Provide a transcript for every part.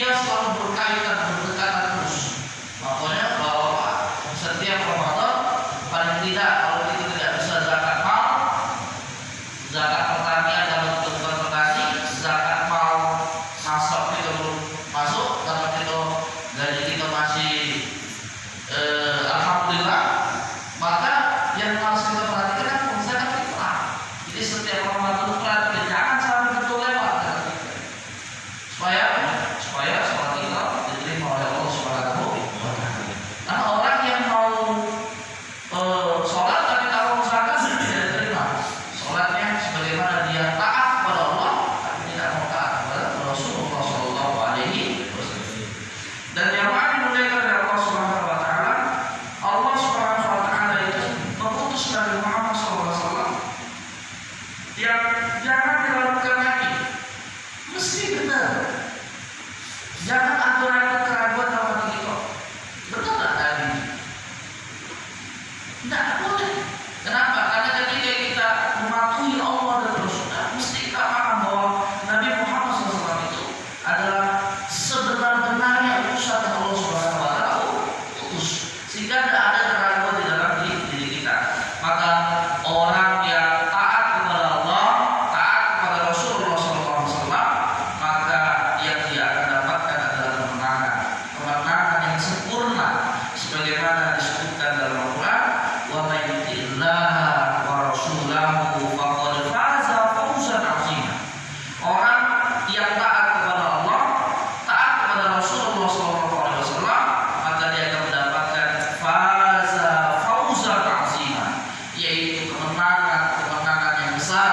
dia selalu berkaitan berdekatan terus. Makanya bahwa setiap Ramadan paling tidak kalau kita tidak bisa zakat mal, zakat pertanian dalam bentuk petani, zakat mal masuk kita belum masuk karena kita gaji kita masih alhamdulillah, maka yang harus kita perhatikan kan zakat fitrah. Jadi setiap Ramadan itu perhatikan, jangan sampai betul lewat supaya sholat kita diterima oleh Allah Subhanahu wa Ta'ala. Karena orang yang mau sholat tapi kalau zakat tidak diterima sholatnya, sebagaimana dia taat kepada Allah tapi tidak mau taat kepada Rasulullah Shallallahu Alaihi Wasallam. Dan yang paling mulia dari Allah Subhanahu Wa Ta'ala, Allah Subhanahu Wa Ta'ala itu mengutus Nabi Muhammad SAW yang jangan dilakukan lagi, mesti benar. Jangan ada ragu keraguan dalam hati kita. Betul tak Nabi? Tidak boleh. Kenapa? Karena ketika kita mematuhi Allah dan Rasulnya, mesti kita paham bahwa Nabi Muhammad SAW itu adalah sebenar-benarnya utusan Allah Subhanahu Wa Ta'ala utus, sehingga tidak ada keraguan di dalam diri kita. Maka orang yang taat kepada Allah, taat kepada Rasulullah SAW, maka yang dia akan dapatkan adalah kemenangan yang sempurna, sebagaimana disebutkan dalam Al-Quran, wa may yuti'illaha wa rasulahu faqad faza fawzan 'azima. Orang yang taat kepada Allah, taat kepada Rasulullah SAW, maka dia akan mendapatkan faza fawzan 'azima, yaitu kemenangan yang besar,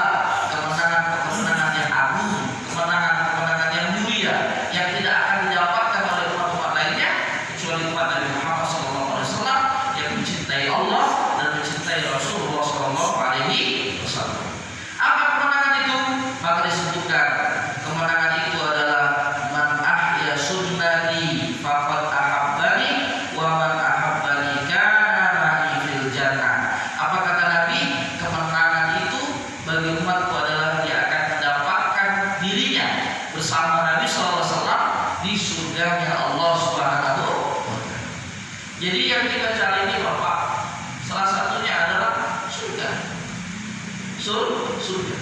kemenangan yang agung, kemenangan yang mulia, yang tidak akan didapatkan oleh umat-umat lainnya kecuali umat Nabi Muhammad SAW yang mencintai Allah dan mencintai Rasulullah SAW. Apa kemenangan itu? Maka disebutkan kemenangan itu adalah man ahya sunnati faqad ahabbani wa man ahabbani kana ma'i fil jannah. Apa kata Nabi? Kemenangan itu bagi umatku adalah dia akan mendapatkan dirinya bersama Nabi SAW di surganya Allah Subhanahu wa Ta'ala. Jadi yang kita cari ini Bapak, salah satunya adalah surga. Surga.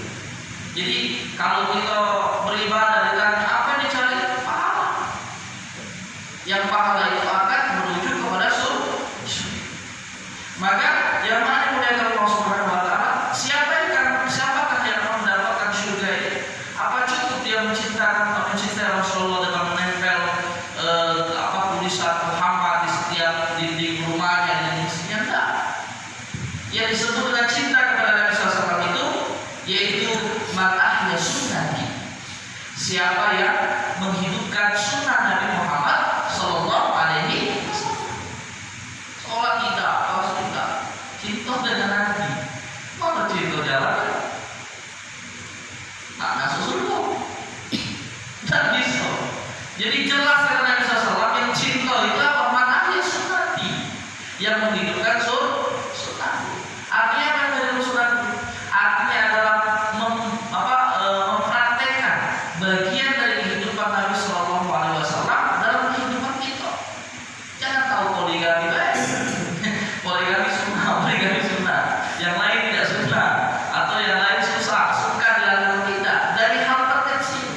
Jadi kalau kita beribadah ditanya apa yang dicari? Pahala. Yang pahala itu akan menuju kepada surga. Maka yang mana mulia Allah Subhanahu Wa Ta'ala, siapakah yang akan mendapatkan surga ini? Apa cukup dia mencintai Rasulullah dengan menempel tulisan Muhammad di setiap dinding rumahnya dan isinya? Tidak. Yang disebut dengan cinta kepada Nabi SAW itu yaitu man ahya sunnati, siapa yang menghidupkan sunnah Nabi Muhammad Sallallahu Alaihi Wasallam. Sholat kita, puasa kita, cinta dengan Nabi. Mana cinta jalan? Tak masuk surga. Tak bisa. Jadi jelas karena Nabi SAW yang cinta itu apa? Man ahya sunnati, yang menghidupkan sunnah. Artinya apa dari sunnah? Artinya adalah mempraktekkan bagian dari kehidupan Nabi Sallallahu Alaihi Wasallam dalam kehidupan kita. Jangan tahu poligami baik, poligami sunnah, yang lain tidak sunnah, atau yang lain susah, suka dilakukan tidak. Dari hal terkecil,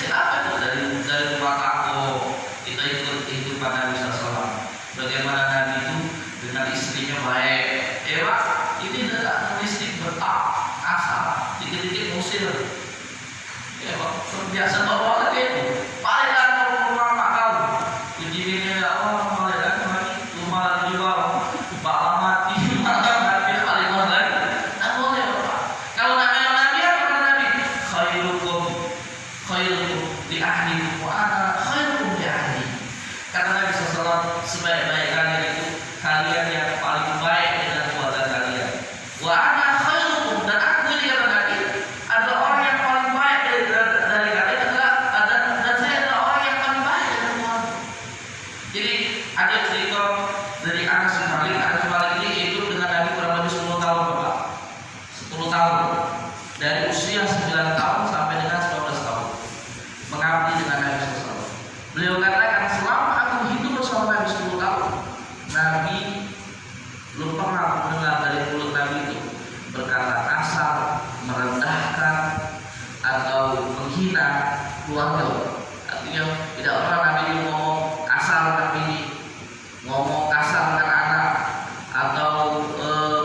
apa itu? Dari rumah tangga kita ikut kehidupan Nabi SAW. Bagaimana Nabi itu dengan istrinya baik. Pak, ini adalah domestik betah, asal, dikit-dikit musir. Ya Pak, terbiasa bawa lagi itu. Paling lagi rumah makau. Jadi ini paling lagi rumah lagi juga. Bapak mati, maka Nabi paling lagi. Tak boleh Pak. Kalau Nabi apa kata Nabi? Khairukum li ahlikum wa ana khairukum li ahli. Kata Nabi SAW, sebaik-baik kalian itu kalian yang paling baik dengan keluarga kalian. Wa ana khairukum, dan aku ini kata Nabi adalah orang yang paling baik dari kalian adalah dan saya adalah orang yang paling baik dengan keluarga. Jadi ada cerita dari Anas bin Malik ini hidup dengan Nabi kurang lebih 10 tahun Bapak. 10 tahun. Dari usia 9 tahun sampai dengan 19 tahun. mengabdi dengan Nabi SAW. Beliau katakan, selama aku hidup bersama Nabi 10 tahun, Nabi belum pernah mendengar dari mulut Nabi itu berkata kasar, merendahkan, atau menghina keluarga. Artinya tidak pernah Nabi ini ngomong kasar dengan bini, ngomong kasar dengan anak, atau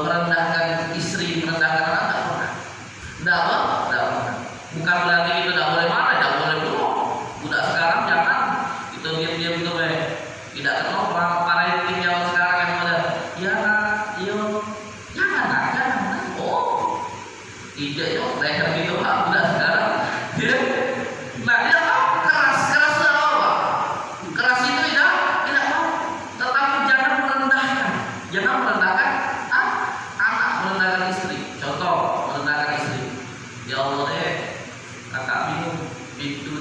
merendahkan istri, merendahkan anak. Tidak pernah. Bukan berarti itu tidak boleh marah, tidak boleh dulu. Budak sekarang jangan itu diam-diam itu tidak kenal para yang sekarang yang ada. Ya, jangan. Oh, tidak yo, leher gitu pak. Budak sekarang, dia, nah dia tahu keras itu apa? Keras itu tidak tahu. Tetapi jangan merendahkan anak, merendahkan istri. Contoh, merendahkan istri. Ya Allah kakak bingung pintu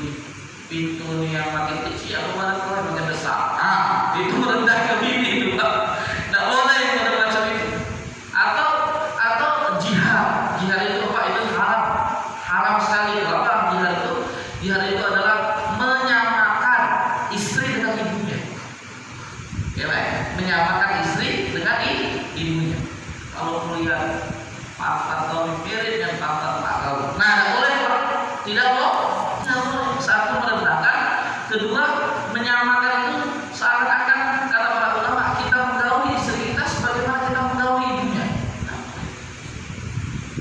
nih yang makin kecil atau makin besar. Itu merendahkan bini itu pak. Tidak boleh yang macam itu. Atau jihad itu pak, itu haram sekali. Apa jihad itu adalah menyamakan istri dengan ibunya. Ya baik, menyamakan istri dengan ibunya. Kalau melihat pantat kau mirip yang pantat pak kau, nah tidak boleh pak, tidak boleh. Satu, merendahkan. Kedua, menyamakan itu seakan-akan kata para ulama kita menggauli istri kita sebagaimana kita menggauli ibunya.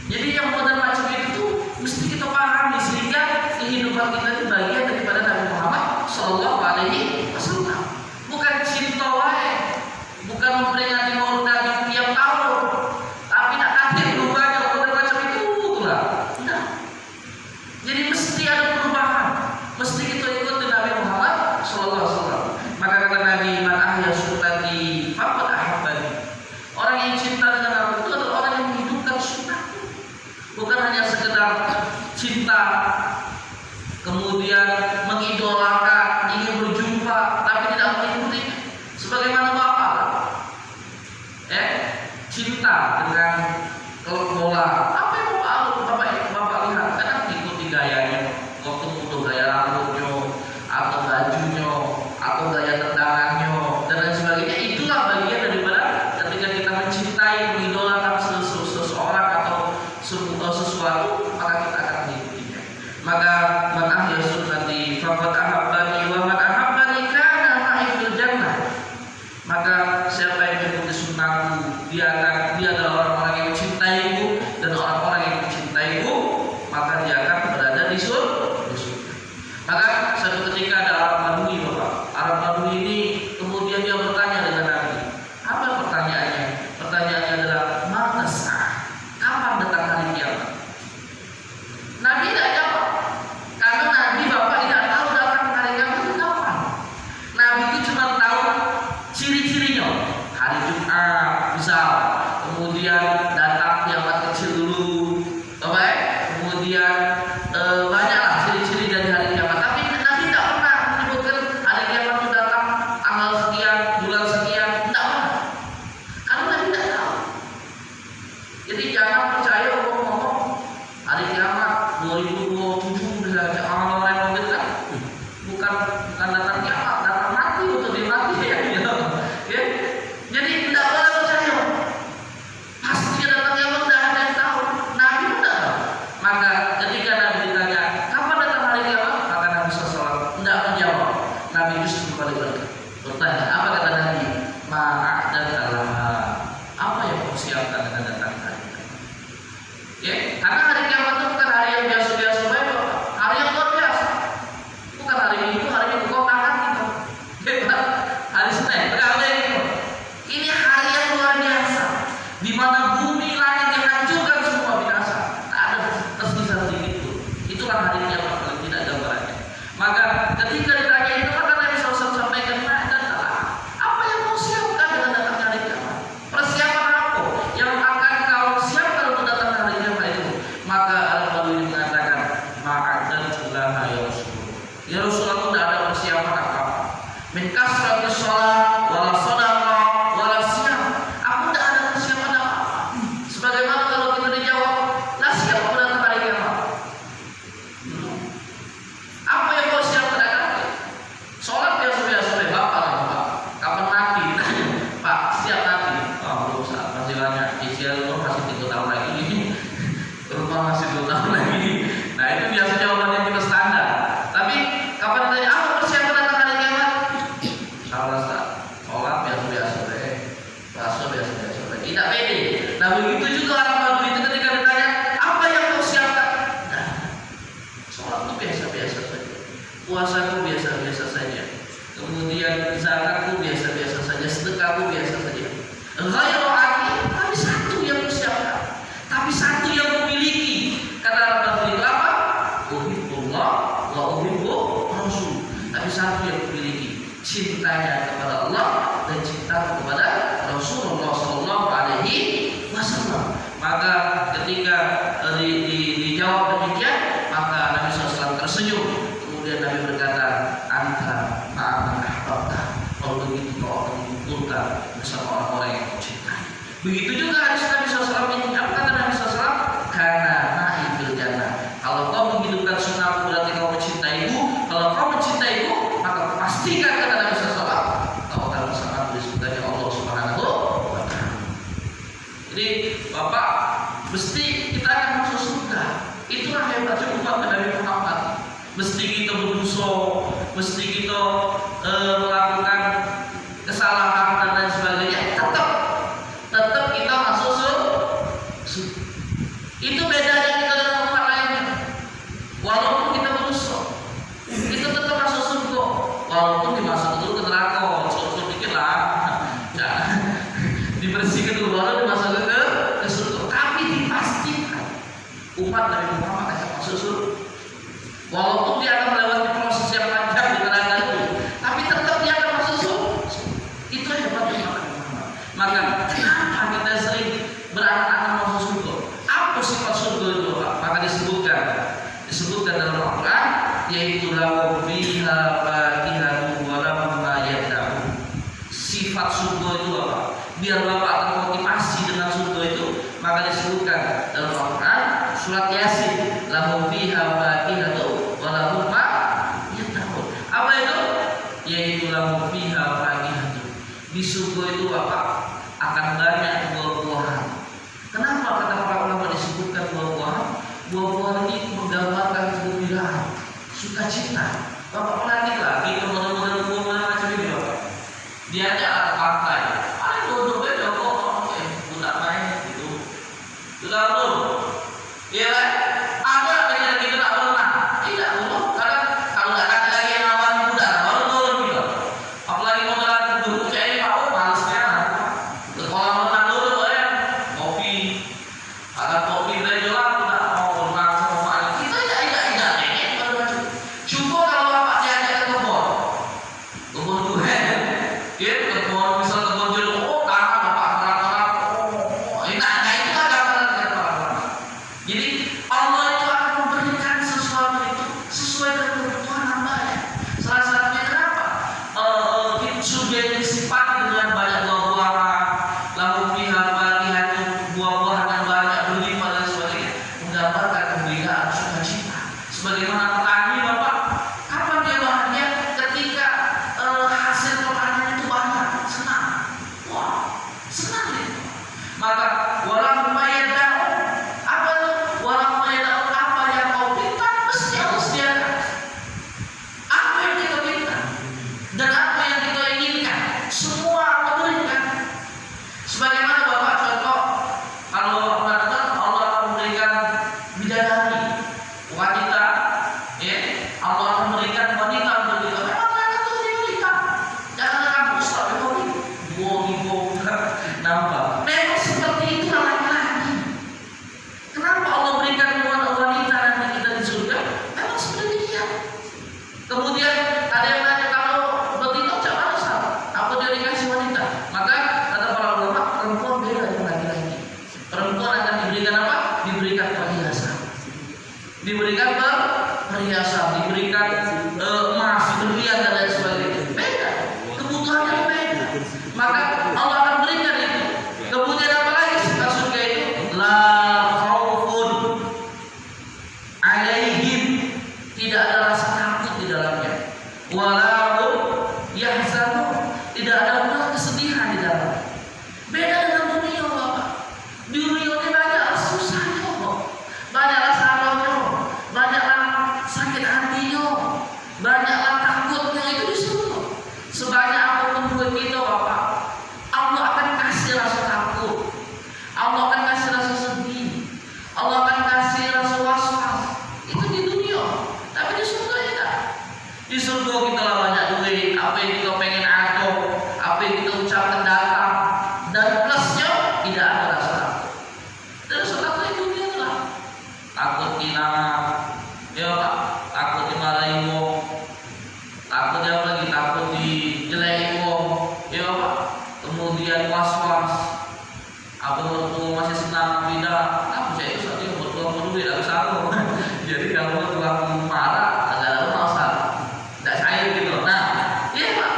Jadi yang model macam itu mesti kita pahami sehingga kehidupan kita itu bagian daripada Nabi Muhammad Shallallahu Alaihi Wasallam. Bukan cinta wae, bukan memperingati maulid Nabi tiap tahun, tapi nak kasih berubahnya model macam itu lah. Tidak. Jadi mesti ada perubahan, mesti kita ikuti Nabi Muhammad Shallallahu Alaihi Wasallam. Maka kata Nabi, man ahya sunnati faqad ahabbani. Orang yang cinta dengan aku itu adalah orang yang menghidupkan sunnahku. Bukan hanya sekedar cinta, kemudian mengidolakan, ingin berjumpa, tapi tidak mengikuti. Sebagaimana bapak, cinta dengan klub bola. Apa yang bapak lihat? Kadang mengikuti gayanya, waktu muda gaya rambutnya, atau bajunya, atau gaya tendangannya, dan lain sebagainya. Itulah bagian daripada ketika kita mencintai, mengidolakan seseorang atau sesuatu, maka kita akan mengikutinya. Maka man ahya sunnati faqad ahabbani wa man ahabbani kana ma'i fil jannah. Maka siapa yang mengikuti sunnahku, dia adalah orang-orang yang mencintaiku, dan orang-orang yang mencintaiku maka dia akan berada di surga. Maka suatu ketika ada Arab Badui, bapak. Arab Badui ini kemudian dia bertanya dengan Nabi. Apa pertanyaannya? Pertanyaannya adalah mata sa'ah, kapan datang hari kiamat? Nabi tidak jawab, karena Nabi bapak tidak tahu datang hari kiamat itu kapan. Nabi itu cuma tahu ciri-cirinya. Hari Jumat misal, kemudian datang kiamat kecil dulu, bapak. Kemudian banyaklah ciri-ciri dari hari kiamat. Tapi Nabi tidak pernah menyebutkan hari kiamat itu datang tanggal sekian, bulan sekian, tidak pernah. Karena Nabi tidak tahu. Jadi jangan percaya ngomong hari kiamat 2027 bisa orang yang mobil kan? Bukan datang kiamat, datang mati untuk dimati ya. Ya. Jadi tidak boleh percaya. Pasti datang kiamat tidak ada yang tahu. Nabi pun tidak tahu. Maka ketika Nabi ditanya kapan datang hari kiamat, maka Nabi SAW tidak menjawab. Nabi justru balik bertanya. Apa kata Nabi? Ma'adan Allah. Apa yang kau siapkan dengan datang hari kiamat? Ya, karena hari kiamat itu bukan hari yang biasa-biasa saja, hari yang luar biasa. Bukan hari Minggu, hari Minggu kau makan gitu. Hari Senin, berkali gitu. Ini hari yang luar biasa, di mana bumi langit dihancurkan semua binasa. Tak ada tersisa sedikit itu. Itulah hari kiamat paling tidak gambarannya. Maka ketika ditanya itu, maka Nabi SAW sampaikan, dan apa yang kau siapkan dengan datang hari kiamat? Persiapan apa yang akan kau siapkan untuk datang hari kiamat itu? Maka Al-Badui mengatakan, ma'adan laha ya Rasulullah. Ya Rasulullah, tidak ada persiapan apa-apa. Min kasratis sholat, wala sodaqah, wala siyam. Aku tidak ada persiapan apa-apa. Sebagaimana kalau kita dijawab, lah siapa datang hari kiamat? Apa yang kau siapkan? puasaku biasa-biasa saja, kemudian zakatku biasa-biasa saja, sedekahku biasa saja. Ghairu adil, tapi satu yang kusiapkan, tapi satu yang kumiliki. Kata Rabbul apa? Uhibbullah wa uhibbu Rasul. Tapi satu yang kumiliki, cintanya kepada Allah dan cinta kepada Rasulullah Sallallahu Alaihi Wasallam. Maka ketika dijawab demikian, maka Nabi SAW tersenyum. Kemudian Nabi berkata, anta ma'aman ahbabta. Kalau begitu kau akan dikumpulkan bersama orang-orang yang kau cintai. Begitu juga hadis Nabi SAW ini. Apa kata Nabi SAW? Karena na'i fil jannah. Kalau kau menghidupkan sunnahku berarti kau mencintaiku. Kalau kau mencintaiku, maka pastikan kata Nabi SAW, kau akan bersama di surganya Allah Subhanahu wa Ta'ala. Jadi Bapak, mesti kita akan masuk surga. Itulah hebatnya umat Nabi Muhammad. Mesti kita berdosa, mesti kita melakukan kesalahan dan lain sebagainya, tetap kita masuk surga. Itu bedanya kita dengan umat lainnya. Walaupun kita berdosa, kita tetap masuk surga. Walaupun dimasuk dulu ke neraka, surga dikit lah, jangan dibersihkan dulu baru dimasukkan ke surga. Tapi dipastikan umat Nabi Muhammad akan masuk surga. Walaupun dia akan melewati proses yang panjang di neraka itu, tapi tetap dia akan masuk surga. Itu hebatnya umat Nabi Muhammad. Maka kenapa kita sering berangan-angan masuk surga? Apa sifat surga itu, Pak? Maka disebutkan dalam Al-Quran, yaitu lahum fiha fakihatun wa lahum ma yad'un. Sifat surga itu apa? Biar Bapak termotivasi dengan surga itu, maka disebutkan dalam Al-Quran surat Yasin, lahum fiha fakihatun wa lahum ma yad'un. Apa itu? Yaitu lahum fiha fakihatun. Di surga itu Bapak akan banyak buah-buahan. Kenapa kata para ulama disebutkan buah-buahan? Buah-buahan ini menggambarkan kegembiraan, sukacita. Bapak pelatih lagi model-model buah-buahan macam ini Bapak. Dia ada pantai, paling dua-duanya jauh budak main gitu. Lalu, ya ada yang kita tak pernah, tidak dulu. Karena kalau nggak ada lagi yang awal budak, baru turun gitu. Apalagi model dulu kayak mau malasnya. Ke kolam renang dulu ya, kopi, ada kopi dari jalan. Diberikan perhiasan, diberikan emas, berlian dan lain sebagainya. Beda, kebutuhannya beda. Maka Allah akan berikan itu. Kemudian apa lagi sifat surga itu? La khaufun alaihim, tidak ada rasa takut di dalamnya. Wala hum yahzanun, tidak ada pula kesedihan di dalamnya. Beda dengan dunia, Bapak. Di dunia ini banyak susahnya kok, banyaklah salahnya, banyaklah sakit hatinya, banyaklah takutnya, itu disuruh. Sebanyak apapun duit kita, Bapak, Allah akan kasih rasa takut, Allah akan kasih rasa sedih, Allah akan kasih rasa was-was. Itu di dunia, tapi di surga tidak. Di surga surga kita lah banyak duit, apa yang kita pengen ada, apa yang kita ucapkan datang, dan plusnya tidak ada rasa takut. Dan rasa takut itu dia lah takut kehilangan, ya Pak, takut dimarahi wong, takut dia lagi takut dijelekin wong, ya Pak, kemudian was-was, apa mertua masih senang tidak, aku saya itu saat itu mertua duit aku satu. Jadi kalau mertua marah agak lama usah, tidak cair gitu. Nah, iya Pak,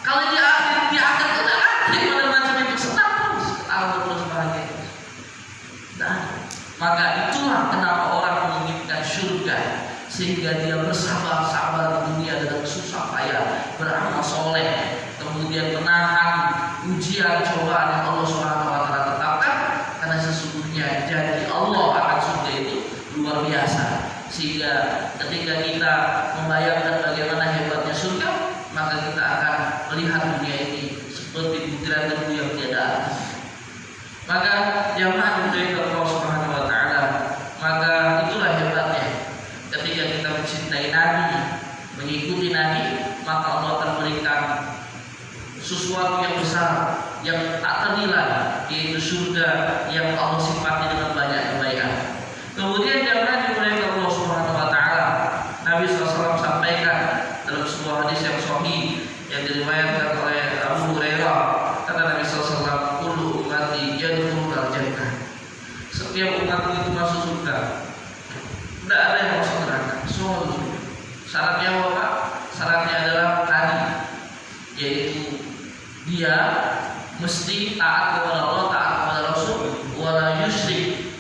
kalau di akhir udah akhir pada macam itu senang terus, ketawa terus bahagia. Nah, maka itulah kenapa orang menginginkan surga, sehingga dia bersabar-sabar di dunia dengan susah payah, beramal soleh, kemudian menahan ujian cobaan yang Allah Subhanahu wa taala tetapkan, karena sesungguhnya janji Allah akan surga itu luar biasa. Sehingga ketika kita membayangkan bagaimana hebatnya surga, maka kita akan melihat dunia ini seperti butiran debu yang tiada arti. Maka jamaah dari Allah Subhanahu wa taala, maka itulah hebatnya ketika kita mencintai Nabi, mengikuti Nabi, maka Allah akan memberikan sesuatu yang besar, yang tak ternilai, yaitu surga yang Allah sifati dengan banyak kebaikan. Kemudian jamaah dari Allah Subhanahu wa taala, Nabi SAW sampaikan dalam sebuah hadis yang sahih yang diriwayatkan oleh Abu Hurairah, kata Nabi SAW, kullu ummati yadkhulul jannah. Setiap umatku itu masuk surga. Tidak ada yang masuk neraka. Semua surga. Syaratnya apa? Syaratnya adalah tadi, yaitu dia mesti taat kepada Allah, taat kepada Rasul, wala yusyrik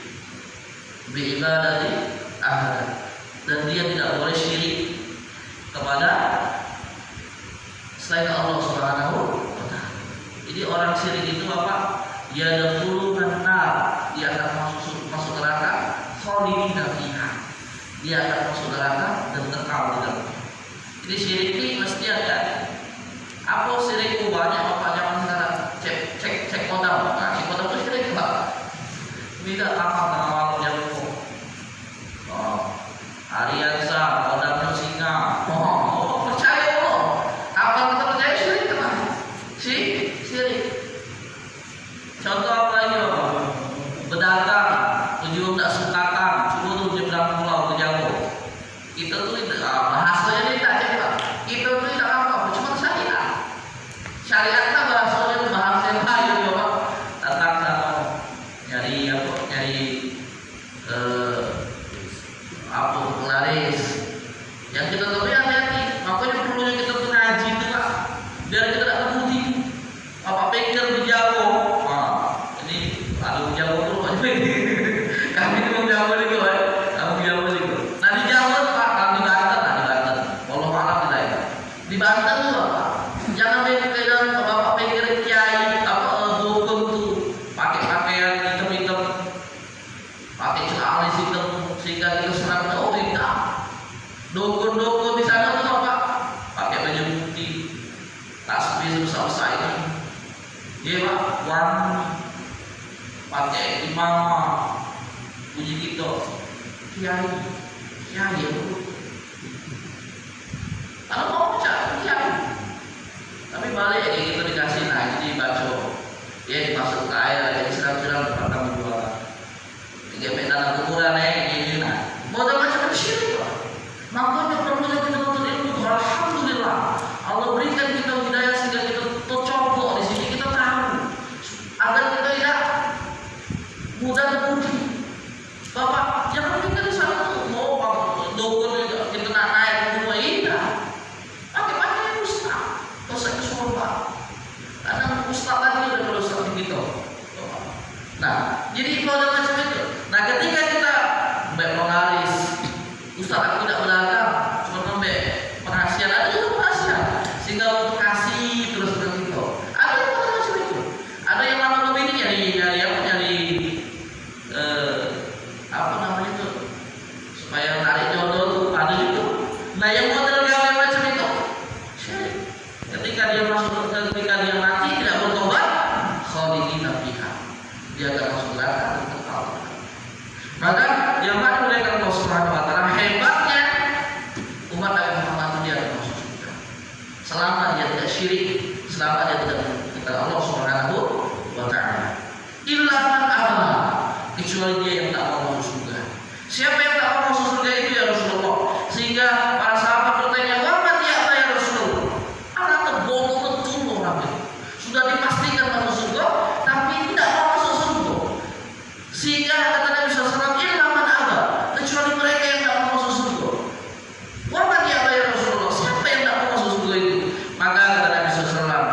bi ibadati ahad, dan dia tidak boleh syirik kepada selain Allah Subhanahu wa taala. Jadi orang syirik itu apa? Yadkhulun nar, dia akan masuk neraka, khalidina fiha, dia akan masuk neraka dan kekal di dalamnya. Jadi syirik ini mesti ada. Apa syirik itu banyak apa zaman sekarang? Cek modal. Nah, cek modal itu syirik Pak. Tidak tamat dengan awal yang Ariansa, modal singa. Percaya Allah. Apa kita percaya syirik teman? Syirik. Contoh apa lagi Bapak? Berdagang, tujuan tak sukatan, cuma tuh nyebrang pulau ke jauh. Kita tuh bahasanya ini tak cek Pak. Kita tuh tidak apa, cuma syariat. Syariatnya bahasanya bahasa yang lain Bapak. Datang sama nyari apa penglaris. Yang kita tahu hati-hati. Makanya perlunya kita tuh ngaji itu Pak, biar kita tidak kemudi. Apa pikir berjago? Ini ada berjago dulu Pak. Kami itu berjago itu Pak. Kamu berjago itu. Nah di Jawa Pak, kami di Banten. Walau malam di daerah. Di Banten tuh Pak. Jangan pikir Bapak pikir kiai apa dukun tuh pakai pakaian hitam-hitam, pakai alis hitam sehingga kita serang. Oh tidak. Dukun-dukun di sana tuh Pak pakai baju putih, tasbih besar-besar ini. Iya Pak, wangi, pakai imamah, puji kita, kiai itu. Kalau mau cari kiai, tapi balik ya kita dikasih jadi baca, ya dimasuk ke air, jadi siram-siram tempat kamu jualan. Tiga dalam kuburan ini, modal macam syirik Pak. Makanya perlunya kita menuntut ilmu. Alhamdulillah, Allah berikan kita hidayah sehingga kita tercobok di sini, kita tahu agar kita tidak mudah terpuji. Bapak jangan pikir di sana tuh mau dukun kita nak naik ke rumah indah. Pakai ustaz, dosa itu semua. Karena ustaz tadi udah kalau ustaz gitu. Nah, jadi kalau macam itu. Nah, ketika kita mengalis, ustaz aku tidak berdagang, cuma ngambil penghasilan, ada juga penghasilan, sehingga untuk kasih terus begitu. Ada yang macam itu. Ada yang lama lebih ini nyari apa namanya itu, supaya tarik jodoh tuh ada itu. Nah, yang model gawe macam itu, ketika dia mati tidak bertobat, khalidina fiha, dia akan masuk neraka dan kekal. selama dia tidak syirik, selama dia tidak kepada Allah Subhanahu wa taala. Illa man aba, kecuali dia yang tak mau masuk surga. Siapa yang tak mau masuk surga itu ya Rasulullah? Sehingga para sahabat bertanya, "Wa man ya'ba ya Rasulullah?" Anak terbodoh betul orang itu. Sudah dipastikan masuk surga, tapi tidak mau masuk surga. Sehingga kata Nabi SAW, "Illa man aba," kecuali mereka yang tak mau masuk surga. "Wa man ya'ba ya Rasulullah?" Siapa yang tak mau masuk surga itu? Maka kata Nabi SAW,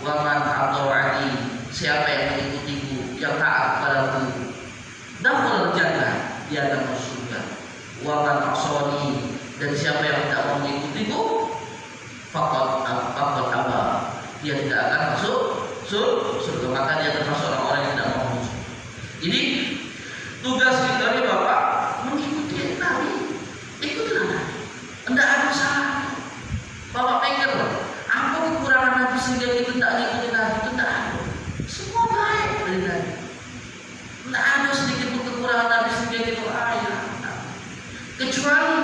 "Wa man ata'ani," siapa yang mengikutiku, yang taat kepadaku, dakhulul jannah, dia akan masuk surga. Wa man asani, dan siapa yang tidak mau mengikutiku, faqad aba, dia tidak akan masuk surga. Maka dia termasuk orang-orang yang tidak mau masuk. Jadi tugas kita nih Bapak mengikuti Nabi, ikutilah Nabi. Tidak ada salah. Bapak pikir apa kekurangan Nabi sehingga kita tidak mengikuti Nabi? Itu tidak ada. Semua baik dari Nabi. Tidak ada sedikit pun kekurangan Nabi sehingga kita kecuali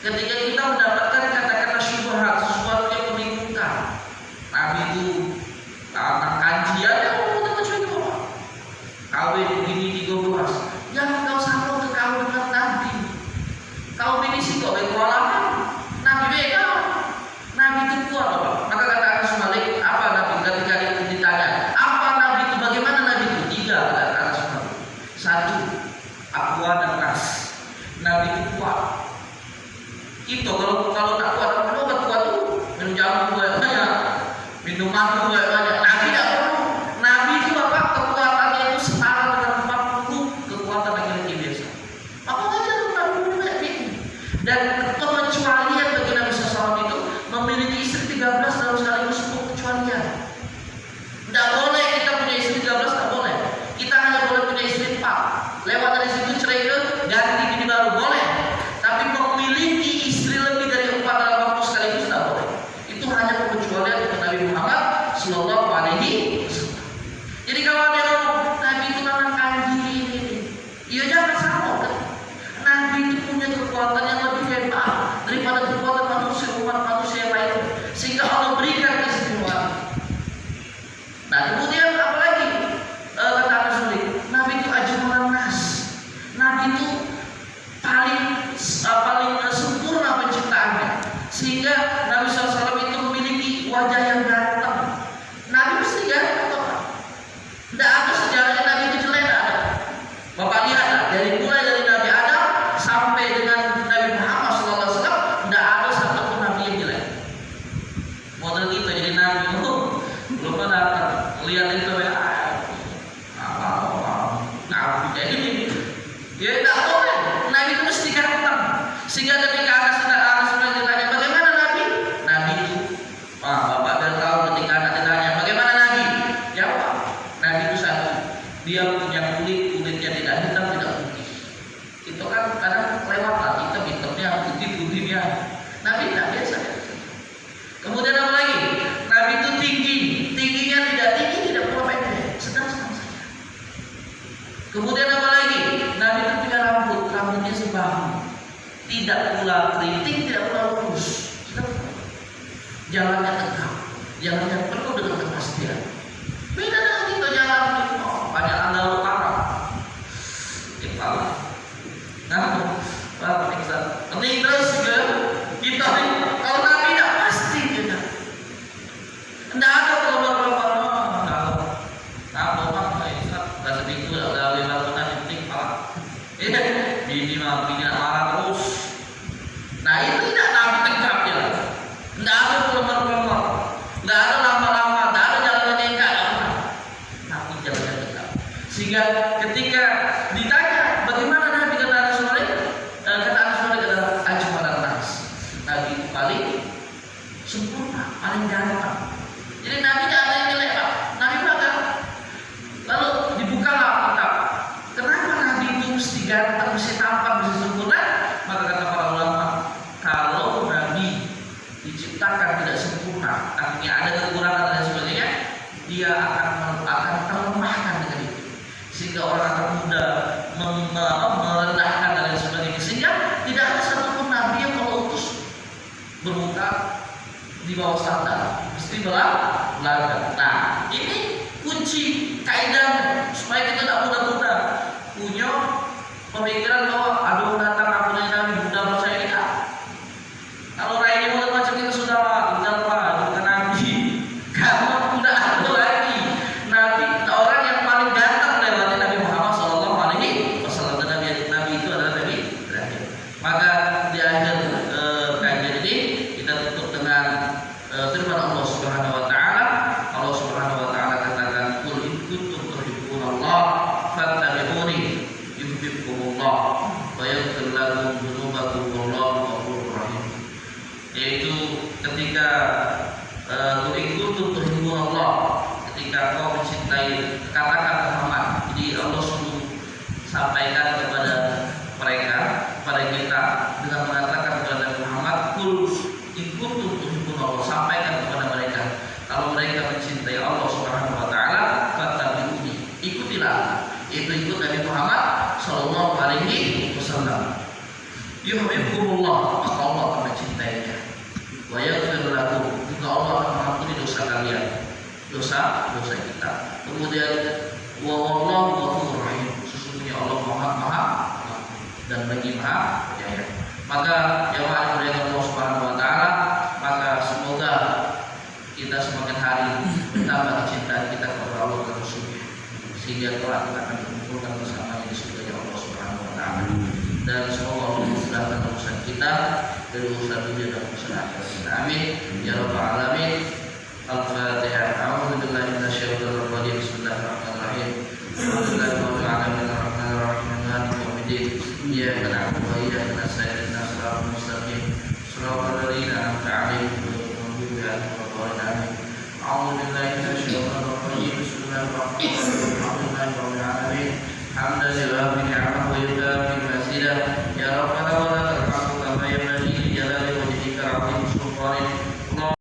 ketika kita mendapatkan kata-kata syubhat, sesuatu yang membingungkan. Nabi itu tentang kajian yang mau kecuali Bapak kawin begini 13, jangan kau sambung ke kawin dengan Nabi. Kau ini sih kau berkualahan Nabi beda. Nabi itu kuat Bapak. Maka kata Anas Malik, apa Nabi ketika ditanya apa Nabi itu, bagaimana Nabi itu? 3 kata Anas Malik. 1, aqwa dan kas. Nabi itu kuat. Itu kalau tak kuat, minum obat kuat tuh, minum jamu banyak, minum madu banyak. Nabi tidak perlu. Nabi itu Bapak kekuatannya itu setara dengan 40 kekuatan laki-laki biasa. Apa aja tuh Nabi banyak ini. Dan pengecualian bagi Nabi SAW itu memiliki istri 13 dalam sekaligus 10 kecualian. Tidak boleh kita punya istri 13, tidak boleh. Kita hanya boleh punya istri 4. Lewat dari situ cerai ke ganti bini baru boleh. Tapi memiliki istri lebih dari 4 dalam waktu sekaligus tidak boleh. Itu hanya pengecualian untuk Nabi Muhammad Sallallahu Alaihi Wasallam. Jadi kalau ada orang Nabi itu memang kaji ini, iya jangan sama kan? Nabi itu punya kekuatan yang lebih hebat daripada kekuatan manusia, umat manusia yang lain, sehingga Allah berikan keistimewaan. Nah kemudian apa lagi? Kata Rasul, Nabi itu ajmalan nas. Nabi itu paling sempurna penciptaannya, sehingga Nabi SAW itu memiliki wajah yang ganteng. Nabi mesti ganteng Bapak. Tidak ada sejarahnya Nabi itu jelek, tidak ada. Bapak lihat mulai dari Nabi Adam sampai dengan Nabi Muhammad SAW, tidak ada satupun Nabi yang jelek. Model kita jadi Nabi belum pernah lihat itu ya. Nabi kayak ini, ya tidak boleh. Nabi itu mesti ganteng. Sehingga ketika Anas ditanya bagaimana Nabi, Nabi itu, Bapak dan tahu ketika anak ditanya bagaimana Nabi, jawab, Nabi itu satu, dia punya kulitnya tidak hitam tidak putih. Itu kan kadang lewat lah, hitamnya putihnya. Nabi tidak biasa. Kemudian apa lagi? Nabi itu tingginya tidak tinggi tidak pula pendek, sedang-sedang saja. Kemudian apa lagi? Nabi itu punya rambutnya sebahu, tidak pula keriting, tidak pula lurus, jalannya tegap, jalannya penuh dengan kepastian. Beda dengan kita jalan banyak anda utara, kepala. Nah, penting terus juga kita kalau Nabi tidak pasti juga, tidak ada kelompok-kelompok. Bini marah terus. Nah itu tidak Nabi tegap ya. Tidak ada pelomor-pelomor, tidak ada lama-lama, tidak ada jalannya enggak. Nabi jalannya tegap. Sehingga ketika ditanya bagaimana Nabi, kata Anas Malik adalah ajmalan nas. Nabi itu paling sempurna, paling ganteng. Jadi Nabi tidak ada yang jelek Pak. Nabi bahkan lalu dibukalah kitab. Kenapa Nabi itu mesti ganteng, mesti tampan, mesti sempurna? Maka kata para ulama, kalau Nabi diciptakan tidak sempurna, artinya ada kekurangan dan sebagainya, dia akan terlemahkan dengan itu, sehingga orang akan mudah merendahkan dan sebagainya, sehingga tidak ada satupun Nabi yang kalau utus bermuka di bawah sandal, mesti belakang. Nah, ini kunci kaidah supaya kita tidak mudah-mudah punya pemikiran bahwa aduh datang aku Nabi Buddha percaya tidak. Kalau raihnya mudah macam kita sudah tinggal bukan Nabi. Kamu tidak ada lagi Nabi, orang yang paling ganteng lewatnya Nabi Muhammad SAW. Dan Nabi itu adalah Nabi terakhir. Maka di akhir kajian ini kita tutup dengan firman Allah Subhanahu Wa Taala. Allah Subhanahu Wa Taala katakan, "Qul in kuntum tuhibbunallah fattabi'uni yuhibbukumullah wa yaghfir lakum dzunubakum wallahu ghafurur rahim." Yaitu ketika Allah, ketika kau mencintai, katakan Muhammad. Jadi Allah suruh sampaikan kepada mereka, kepada kita dengan mengatakan kepada Muhammad, "Qul in kuntum tuhibbunallah." Sampaikan kepada mereka, kalau mereka mencintai Allah Subhanahu Wa Taala, fattabi'uni, ikutilah. Itu ikut Nabi Muhammad Sallallahu Alaihi Wasallam. Yuhibbukumullah, maka Allah akan mencintainya. Wa yaghfir lakum, juga Allah akan mengampuni dosa kalian, dosa kita. Kemudian wallahu ghafurur rahim, sesungguhnya Allah Maha dan lagi Maha Penyayang. Maka jamaah yang dimuliakan Allah Subhanahu Wa Taala, maka semoga kita semakin hari bertambah cinta kita kepada Allah dan Rasulnya, sehingga kelak kita akan dikumpulkan bersama di surga Allah Subhanahu Wa Taala. Dan semoga Allah memudahkan urusan kita dari urusan dunia dan urusan akhirat kita. Amin ya rabbal alamin. Al-Fatihah. A'udzu billahi minasyaitonir rajim. Bismillahirrahmanirrahim. Alhamdulillahirabbil alamin arrahmanir rahim maliki yaumiddin. Iyyaka na'budu wa iyyaka nasta'in. Shiratal mustaqim. Shiratal ladzina an'amta 'alaihim ghairil maghdubi 'alaihim waladdallin. A'udzu billahi minasyaitonir rajim. Bismillahirrahmanirrahim. Alhamdulillahirabbil alamin. Hamdan lillahi